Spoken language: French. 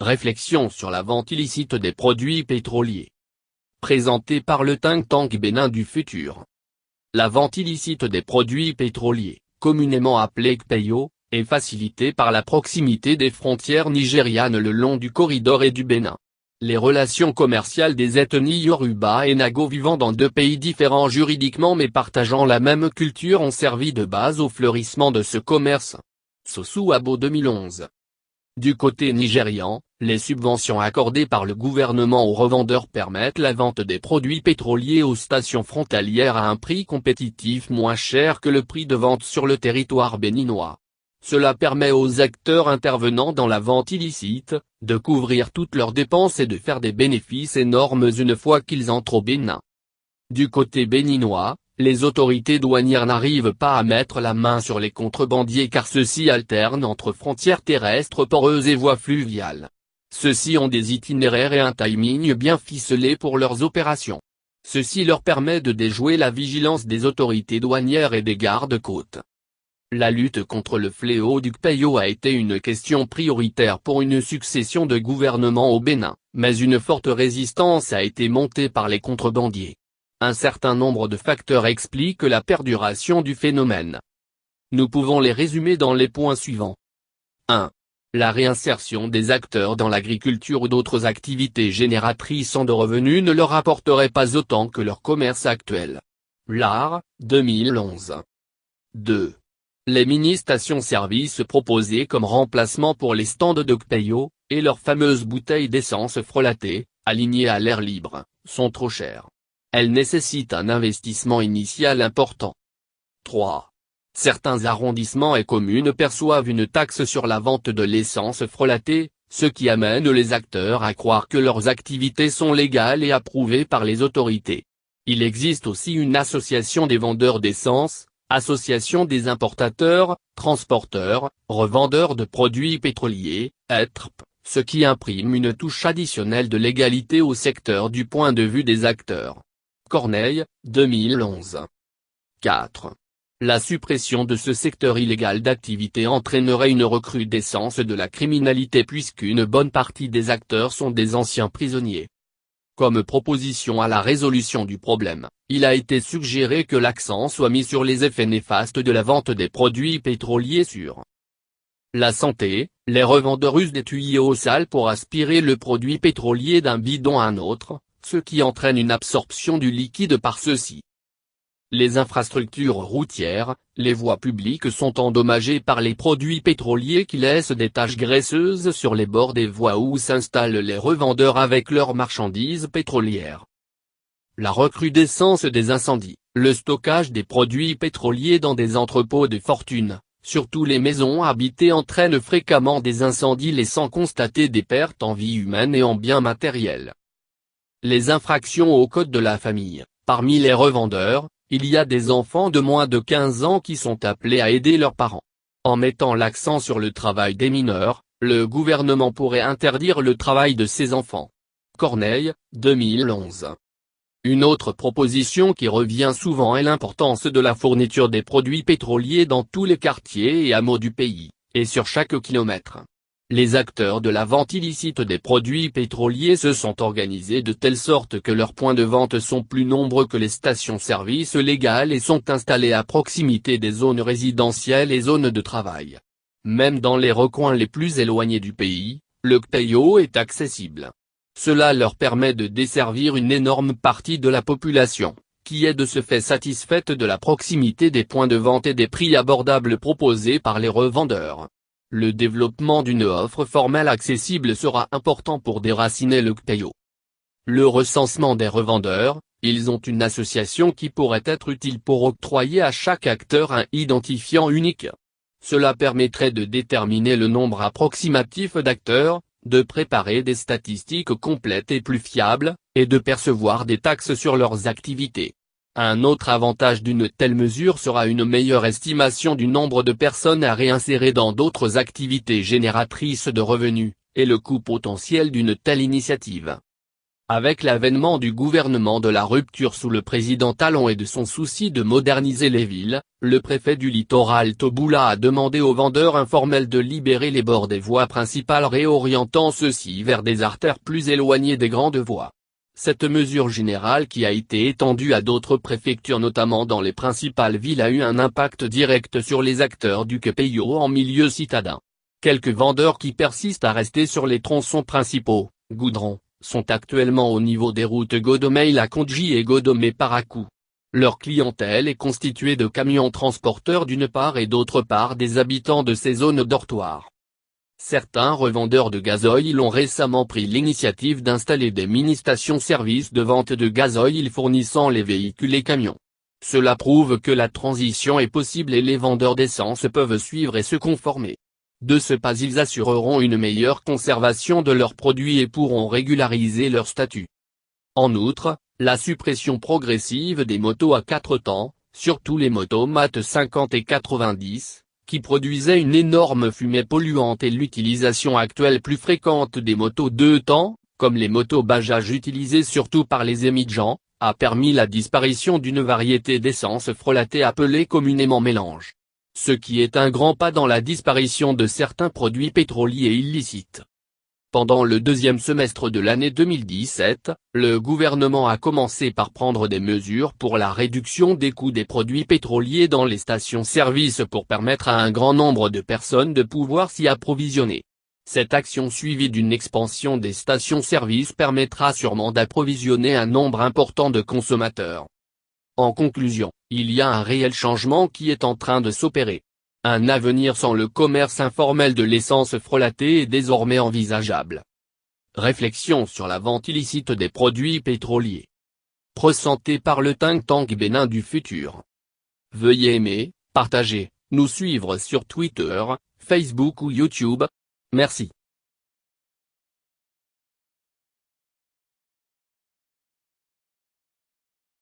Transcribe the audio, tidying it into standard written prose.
Réflexion sur la vente illicite des produits pétroliers. Présenté par le think tank Bénin du futur. La vente illicite des produits pétroliers, communément appelée CPEO, est facilitée par la proximité des frontières nigérianes le long du corridor et du Bénin. Les relations commerciales des ethnies Yoruba et Nago vivant dans deux pays différents juridiquement mais partageant la même culture ont servi de base au fleurissement de ce commerce. Sossou Abo 2011. Du côté nigérian, les subventions accordées par le gouvernement aux revendeurs permettent la vente des produits pétroliers aux stations frontalières à un prix compétitif moins cher que le prix de vente sur le territoire béninois. Cela permet aux acteurs intervenant dans la vente illicite, de couvrir toutes leurs dépenses et de faire des bénéfices énormes une fois qu'ils entrent au Bénin. Du côté béninois, les autorités douanières n'arrivent pas à mettre la main sur les contrebandiers car ceux-ci alternent entre frontières terrestres poreuses et voies fluviales. Ceux-ci ont des itinéraires et un timing bien ficelés pour leurs opérations. Ceci leur permet de déjouer la vigilance des autorités douanières et des gardes-côtes. La lutte contre le fléau du CPEO a été une question prioritaire pour une succession de gouvernements au Bénin, mais une forte résistance a été montée par les contrebandiers. Un certain nombre de facteurs expliquent la perduration du phénomène. Nous pouvons les résumer dans les points suivants. 1. La réinsertion des acteurs dans l'agriculture ou d'autres activités génératrices de revenus ne leur apporterait pas autant que leur commerce actuel. L'art, 2011. 2. Les mini-stations-service proposées comme remplacement pour les stands de CPEO, et leurs fameuses bouteilles d'essence frelatées, alignées à l'air libre, sont trop chères. Elles nécessitent un investissement initial important. 3. Certains arrondissements et communes perçoivent une taxe sur la vente de l'essence frelatée, ce qui amène les acteurs à croire que leurs activités sont légales et approuvées par les autorités. Il existe aussi une association des vendeurs d'essence, association des importateurs, transporteurs, revendeurs de produits pétroliers, ETRP, ce qui imprime une touche additionnelle de légalité au secteur du point de vue des acteurs. Corneille, 2011. 4. La suppression de ce secteur illégal d'activité entraînerait une recrudescence de la criminalité puisqu'une bonne partie des acteurs sont des anciens prisonniers. Comme proposition à la résolution du problème, il a été suggéré que l'accent soit mis sur les effets néfastes de la vente des produits pétroliers sur la santé. Les revendeurs usent des tuyaux sales pour aspirer le produit pétrolier d'un bidon à un autre, ce qui entraîne une absorption du liquide par ceux-ci. Les infrastructures routières, les voies publiques sont endommagées par les produits pétroliers qui laissent des taches graisseuses sur les bords des voies où s'installent les revendeurs avec leurs marchandises pétrolières. La recrudescence des incendies, le stockage des produits pétroliers dans des entrepôts de fortune, surtout les maisons habitées entraînent fréquemment des incendies laissant constater des pertes en vie humaine et en biens matériels. Les infractions au code de la famille, parmi les revendeurs, il y a des enfants de moins de 15 ans qui sont appelés à aider leurs parents. En mettant l'accent sur le travail des mineurs, le gouvernement pourrait interdire le travail de ces enfants. Corneille, 2011. Une autre proposition qui revient souvent est l'importance de la fourniture des produits pétroliers dans tous les quartiers et hameaux du pays, et sur chaque kilomètre. Les acteurs de la vente illicite des produits pétroliers se sont organisés de telle sorte que leurs points de vente sont plus nombreux que les stations-service légales et sont installés à proximité des zones résidentielles et zones de travail. Même dans les recoins les plus éloignés du pays, le CPEO est accessible. Cela leur permet de desservir une énorme partie de la population, qui est de ce fait satisfaite de la proximité des points de vente et des prix abordables proposés par les revendeurs. Le développement d'une offre formelle accessible sera important pour déraciner le CPEO. Le recensement des revendeurs, ils ont une association qui pourrait être utile pour octroyer à chaque acteur un identifiant unique. Cela permettrait de déterminer le nombre approximatif d'acteurs, de préparer des statistiques complètes et plus fiables, et de percevoir des taxes sur leurs activités. Un autre avantage d'une telle mesure sera une meilleure estimation du nombre de personnes à réinsérer dans d'autres activités génératrices de revenus, et le coût potentiel d'une telle initiative. Avec l'avènement du gouvernement de la rupture sous le président Talon et de son souci de moderniser les villes, le préfet du littoral Toboula a demandé aux vendeurs informels de libérer les bords des voies principales, réorientant ceux-ci vers des artères plus éloignées des grandes voies. Cette mesure générale, qui a été étendue à d'autres préfectures notamment dans les principales villes, a eu un impact direct sur les acteurs du Kepeyo en milieu citadin. Quelques vendeurs qui persistent à rester sur les tronçons principaux, goudrons, sont actuellement au niveau des routes Godomey-Lakondji et Godomey-Parakou. Leur clientèle est constituée de camions transporteurs d'une part et d'autre part des habitants de ces zones dortoirs. Certains revendeurs de gasoil ont récemment pris l'initiative d'installer des mini-stations-service de vente de gasoil fournissant les véhicules et camions. Cela prouve que la transition est possible et les vendeurs d'essence peuvent suivre et se conformer. De ce pas, ils assureront une meilleure conservation de leurs produits et pourront régulariser leur statut. En outre, la suppression progressive des motos à 4 temps, surtout les motos MAT 50 et 90, qui produisaient une énorme fumée polluante, et l'utilisation actuelle plus fréquente des motos 2 temps, comme les motos Bajaj utilisées surtout par les émigrants, a permis la disparition d'une variété d'essence frelatée appelée communément mélange. Ce qui est un grand pas dans la disparition de certains produits pétroliers illicites. Pendant le deuxième semestre de l'année 2017, le gouvernement a commencé par prendre des mesures pour la réduction des coûts des produits pétroliers dans les stations-service pour permettre à un grand nombre de personnes de pouvoir s'y approvisionner. Cette action suivie d'une expansion des stations-service permettra sûrement d'approvisionner un nombre important de consommateurs. En conclusion, il y a un réel changement qui est en train de s'opérer. Un avenir sans le commerce informel de l'essence frelatée est désormais envisageable. Réflexion sur la vente illicite des produits pétroliers. Présenté par le think tank Bénin du futur. Veuillez aimer, partager, nous suivre sur Twitter, Facebook ou YouTube. Merci.